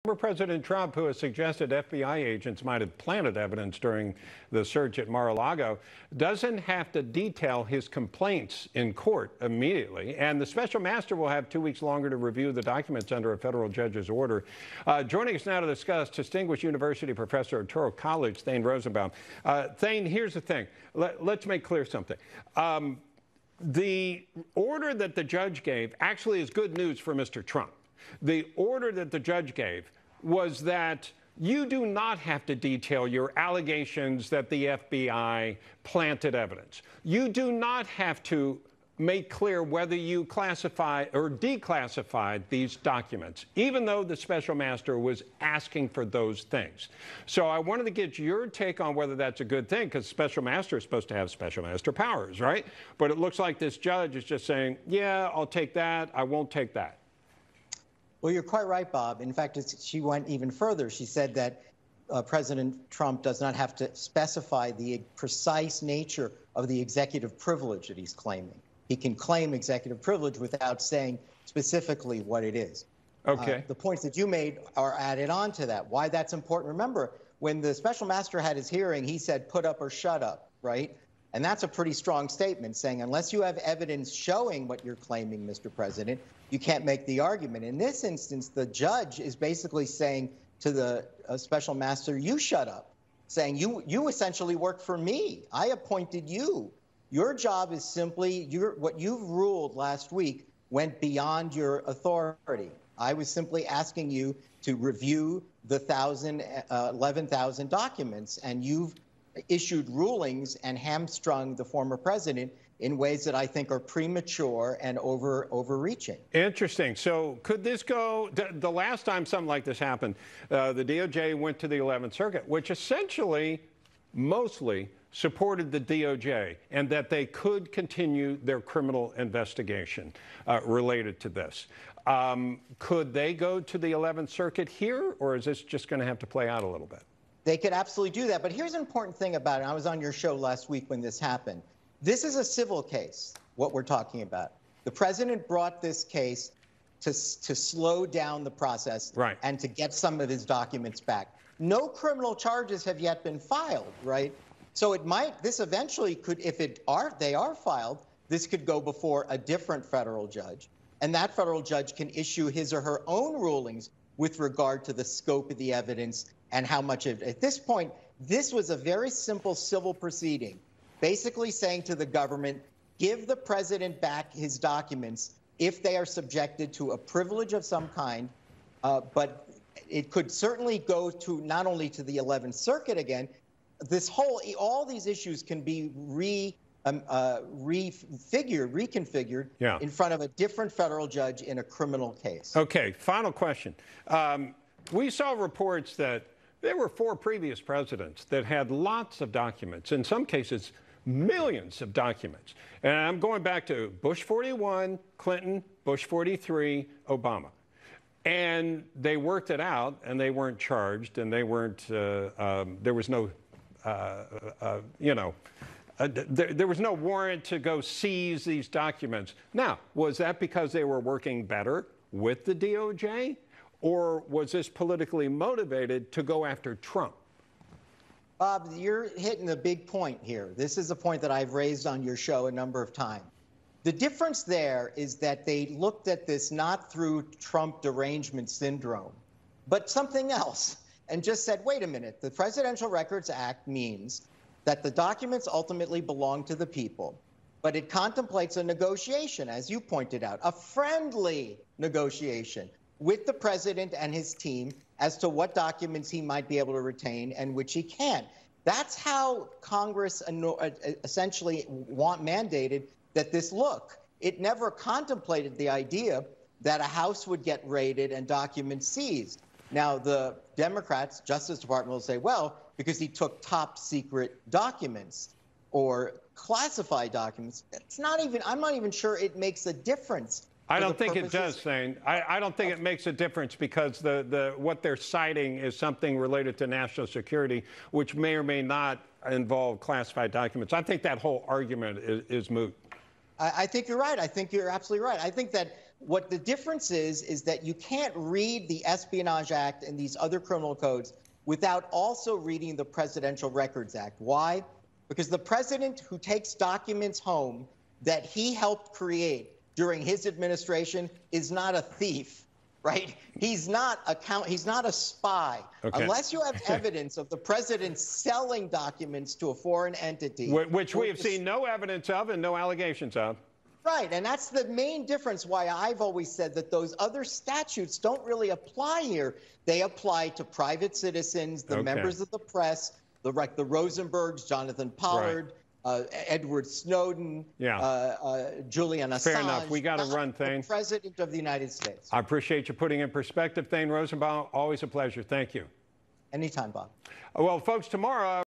Former President Trump, who has suggested FBI agents might have planted evidence during the search at Mar-a-Lago, doesn't have to detail his complaints in court immediately. And the special master will have 2 weeks longer to review the documents under a federal judge's order. Joining us now to discuss, distinguished university professor at Touro College, Thane Rosenbaum. Thane, here's the thing. Let's make clear something. The order that the judge gave actually is good news for Mr. Trump. The order that the judge gave was that you do not have to detail your allegations that the FBI planted evidence. You do not have to make clear whether you classify or declassified these documents, even though the special master was asking for those things. So I wanted to get your take on whether that's a good thing, because special master is supposed to have special master powers, right? But it looks like this judge is just saying, yeah, I'll take that, I won't take that. Well, you're quite right, Bob. In fact, she went even further. She said that President Trump does not have to specify the precise nature of the executive privilege that he's claiming. He can claim executive privilege without saying specifically what it is. Okay. The points that you made are added on to that. Why that's important. Remember, when the special master had his hearing, he said, put up or shut up, right? And that's a pretty strong statement, saying unless you have evidence showing what you're claiming, Mr. President, you can't make the argument. In this instance, the judge is basically saying to the special master, you shut up, saying you essentially work for me. I appointed you. Your job is simply, what you've ruled last week went beyond your authority. I was simply asking you to review the 11,000 documents, and you've issued rulings and hamstrung the former president in ways that I think are premature and overreaching. Interesting. So could this go, the last time something like this happened, the DOJ went to the 11th Circuit, which essentially mostly supported the DOJ and that they could continue their criminal investigation related to this. Could they go to the 11th Circuit here, or is this just going to have to play out a little bit? They could absolutely do that. But here's an important thing about it. I was on your show last week when this happened. This is a civil case, what we're talking about. The president brought this case to slow down the process, right, and to get some of his documents back. No criminal charges have yet been filed, right? So this eventually could, if they are filed, this could go before a different federal judge. And that federal judge can issue his or her own rulings with regard to the scope of the evidence and how much of it. At this point, this was a very simple civil proceeding, basically saying to the government, give the president back his documents if they are subjected to a privilege of some kind, but it could certainly go to not only to the 11th Circuit again. All these issues can be reconfigured in front of a different federal judge in a criminal case. Okay, final question. We saw reports that there were 4 previous presidents that had lots of documents, in some cases millions of documents. And I'm going back to Bush 41, Clinton, Bush 43, Obama. And they worked it out, and they weren't charged, and they weren't, there was no, there was no warrant to go seize these documents. Now, was that because they were working better with the DOJ? Or was this politically motivated to go after Trump? Bob, you're hitting a big point here. This is a point that I've raised on your show a number of times. The difference there is that they looked at this not through Trump derangement syndrome, but something else, and just said, wait a minute, the Presidential Records Act means that the documents ultimately belong to the people, but it contemplates a negotiation, as you pointed out, a friendly negotiation with the president and his team as to what documents he might be able to retain and which he can't. That's how Congress essentially mandated that this look. It never contemplated the idea that a house would get raided and documents seized. Now, the Democrats, Justice Department will say, well, because he took top secret documents or classified documents. I'm not even sure it makes a difference. I don't think it does, Thane. I don't think it makes a difference, because what they're citing is something related to national security, which may or may not involve classified documents. I think that whole argument is moot. I think you're right. I think you're absolutely right. I think that What the difference is that you can't read the Espionage Act and these other criminal codes without also reading the Presidential Records Act. Why? Because the president who takes documents home that he helped create during his administration is not a thief, right? He's not a spy. Okay. Unless you have evidence of the president selling documents to a foreign entity. Which we have seen no evidence of and no allegations of. Right, and that's the main difference why I've always said that those other statutes don't really apply here. They apply to private citizens, the members of the press, the Rosenbergs, Jonathan Pollard, Edward Snowden, Julian Assange. Fair enough. We got to run, Thane. The President of the United States. I appreciate you putting in perspective, Thane Rosenbaum. Always a pleasure. Thank you. Anytime, Bob. Well, folks, tomorrow.